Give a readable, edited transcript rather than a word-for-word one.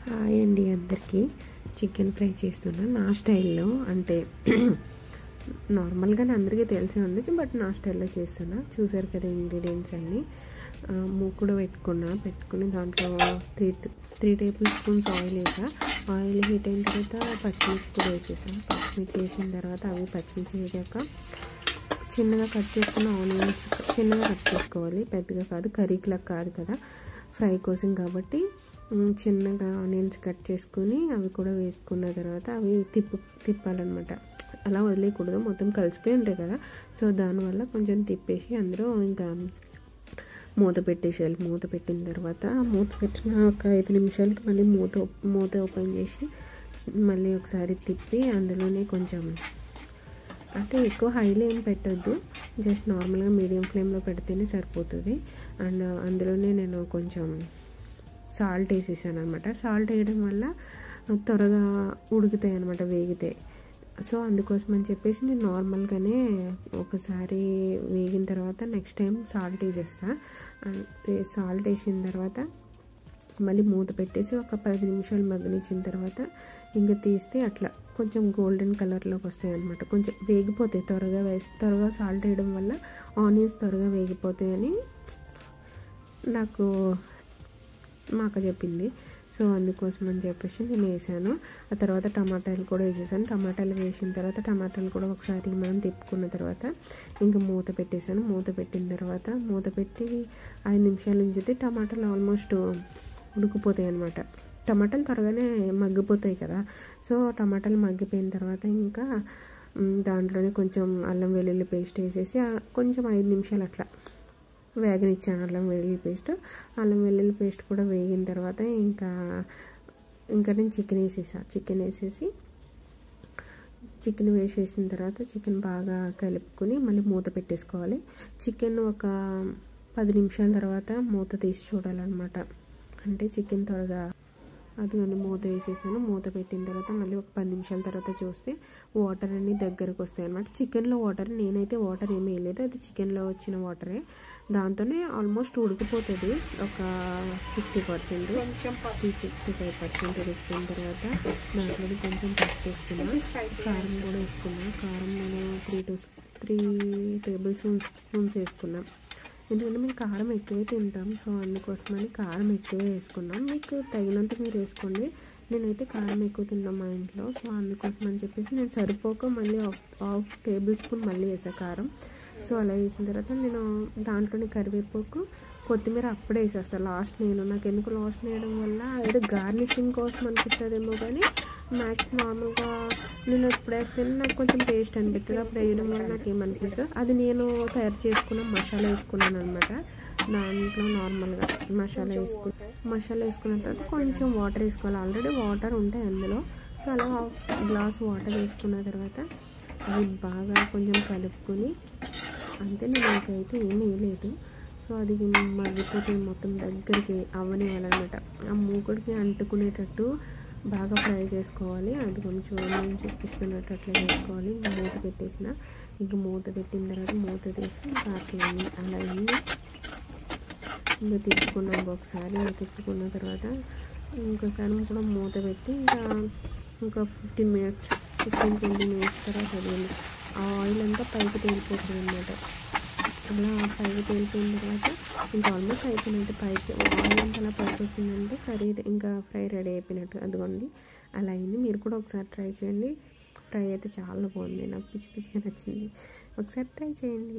Hi అండి అందరికీ. Chicken fry చేస్తున్నా నా స్టైల్లో. అంటే నార్మల్గానే అందరికీ తెలిసే ఉండొచ్చు, బట్ నా స్టైల్లో చేస్తున్నా. చూసారు కదా ఇంగ్రీడియంట్స్ అన్నీ. మూకుడు పెట్టుకుని దాంట్లో త్రీ టేబుల్ స్పూన్స్ ఆయిల్ వేసా. ఆయిల్ హీట్ అయిన తర్వాత పచ్చిమిర్చి కూడా వేసేసాను. పచ్చిమిర్చి వేసిన తర్వాత అవి పచ్చిమిర్చి వేసాక చిన్నగా కట్ చేసుకున్న ఆనియన్స్ చిన్నగా కట్ చేసుకోవాలి, పెద్దగా కాదు. కర్రీకి కాదు కదా, ఫ్రై కోసం కాబట్టి చిన్నగా ఆనియన్స్ కట్ చేసుకుని అవి కూడా వేసుకున్న తర్వాత అవి తిప్పాలన్నమాట. అలా వదిలేయకూడదు, మొత్తం కలిసిపోయి ఉంటాయి కదా. సో దానివల్ల కొంచెం తిప్పేసి అందులో ఇంకా మూత పెట్టేసేయాలి. మూత పెట్టిన తర్వాత మూత పెట్టిన ఒక 5 నిమిషాలకి మళ్ళీ మూత ఓపెన్ చేసి మళ్ళీ ఒకసారి తిప్పి అందులోనే కొంచెం, అంటే ఎక్కువ హైలో ఏం పెట్టద్దు, జస్ట్ నార్మల్గా మీడియం ఫ్లేమ్లో పెడితేనే సరిపోతుంది. అండ్ అందులోనే నేను కొంచెం సాల్ట్ వేసేసాను అనమాట. సాల్ట్ వేయడం వల్ల త్వరగా ఉడుకుతాయి అనమాట, వేగితాయి. సో అందుకోసం అని చెప్పేసి నేను నార్మల్గానే ఒకసారి వేగిన తర్వాత నెక్స్ట్ టైం సాల్ట్ వేసేస్తా. సాల్ట్ వేసిన తర్వాత మళ్ళీ మూత పెట్టేసి ఒక 10 నిమిషాలు మగ్గనిచ్చిన తర్వాత ఇంకా తీస్తే అట్లా కొంచెం గోల్డెన్ కలర్లోకి వస్తాయి అనమాట. కొంచెం వేగిపోతాయి త్వరగా సాల్ట్ వేయడం వల్ల ఆనియన్స్ త్వరగా వేగిపోతాయని నాకు మా అక్క చెప్పింది. సో అందుకోసం అని చెప్పేసి నేను వేసాను. ఆ తర్వాత టమాటాలు కూడా వేసేసాను. టమాటాలు వేసిన తర్వాత టమాటాలు కూడా ఒకసారి మనం తిప్పుకున్న తర్వాత ఇంకా మూత పెట్టేసాను. మూత పెట్టిన తర్వాత మూత పెట్టి 5 నిమిషాలు ఉంచితే టమాటాలు ఆల్మోస్ట్ ఉడికిపోతాయి అనమాట. టమాటాలు త్వరగానే మగ్గిపోతాయి కదా. సో టమాటాలు మగ్గిపోయిన తర్వాత ఇంకా దాంట్లోనే కొంచెం అల్లం వెల్లుల్లి పేస్ట్ వేసేసి కొంచెం 5 నిమిషాలు అట్లా వేగనిచ్చాను. అల్లం వెల్లుల్లి పేస్ట్ కూడా వేగిన తర్వాత ఇంకా నేను చికెన్ వేసేసిన తర్వాత చికెన్ బాగా కలుపుకొని మళ్ళీ మూత పెట్టేసుకోవాలి. చికెన్ ఒక 10 నిమిషాల తర్వాత మూత తీసి చూడాలన్నమాట. అంటే చికెన్ త్వరగా అదిగోండి మూత వేసేసాను. మూత పెట్టిన తర్వాత మళ్ళీ ఒక 10 నిమిషాల తర్వాత చూస్తే వాటర్ అన్నీ దగ్గరకు వస్తాయి అన్నమాట. చికెన్లో వాటర్, నేనైతే వాటర్ ఏమీ వేయలేదు, అది చికెన్లో వచ్చిన వాటరే. దాంతోనే ఆల్మోస్ట్ ఉడికిపోతుంది. ఒక 60%, 65% ఉడికిపోయిన తర్వాత దాంట్లో కొంచెం పసుపు వేసుకున్నాను, కారం కూడా వేసుకున్నాను. కారం నేను 3 టేబుల్ స్పూన్స్ వేసుకున్నాను. ఎందుకంటే మేము కారం ఎక్కువే తింటాం, సో అందుకోసమని కారం ఎక్కువే వేసుకున్నాం. మీకు తగినంత మీరు వేసుకోండి. నేనైతే కారం ఎక్కువ తిన్నాం మా ఇంట్లో, సో అందుకోసం అని చెప్పేసి నేను సరిపోక మళ్ళీ హాఫ్ టేబుల్ స్పూన్ మళ్ళీ వేసాను కారం. సో అలా వేసిన తర్వాత నేను దాంట్లోని కరివేపాకు, కొత్తిమీర అప్పుడే వేసేస్తాను లాస్ట్. నాకు ఎందుకు లాస్ట్ వేయడం వల్ల ఏదో గార్నిషింగ్ కోసం అనిపిస్తుందేమో, కానీ మ్యాక్స్ నార్మల్గా నేను ఎప్పుడు వేస్తేనే నాకు కొంచెం టేస్ట్ అనిపిస్తుంది. అప్పుడు వేయడం వల్ల నాకు ఏమనిపిస్తుంది, అది నేను తయారు చేసుకున్న మసాలా వేసుకున్నాను అనమాట. దాంట్లో నార్మల్గా మసాలా వేసుకున్న తర్వాత కొంచెం వాటర్ వేసుకోవాలి. ఆల్రెడీ వాటర్ ఉంటాయి అందులో. సో అలా గ్లాస్ వాటర్ వేసుకున్న తర్వాత అది బాగా కొంచెం కలుపుకొని అంతే. నేను ఇంకైతే ఏమీ వేయలేదు. సో అది మగ్గిపోతే మొత్తం దగ్గరికి అవ్వనివ్వాలన్నమాట. ఆ మూకుడికి అంటుకునేటట్టు బాగా ఫ్రై చేసుకోవాలి. అది కొంచెం నేను చూపిస్తున్నట్టు అట్లా చేసుకోవాలి. ఇంకా మూత పెట్టేసిన, మూత పెట్టిన తర్వాత మూత తీసి ఇంకా అలా ఇంకా తిప్పుకున్నాం. ఒకసారి తిప్పుకున్న తర్వాత ఇంకోసారి కూడా మూత పెట్టి ఇంకా 15-20 మినిట్స్ తర్వాత అది ఆ ఆయిల్ అంతా పైకి తేలిపోతుంది అన్నమాట. అలా పైకి తేలిపోయిన తర్వాత ఇంకా ఆల్మోస్ట్ అయిపోయినట్టు. పైకి ఆయిల్ అంతా అలా పైకి వచ్చిందంటే కర్రీ ఇంకా ఫ్రై రెడీ అయిపోయినట్టు. అదిగోండి అలా అయింది. మీరు కూడా ఒకసారి ట్రై చేయండి. ఫ్రై అయితే చాలా బాగుంది, నాకు పిచ్చిగా నచ్చింది. ఒకసారి ట్రై చేయండి.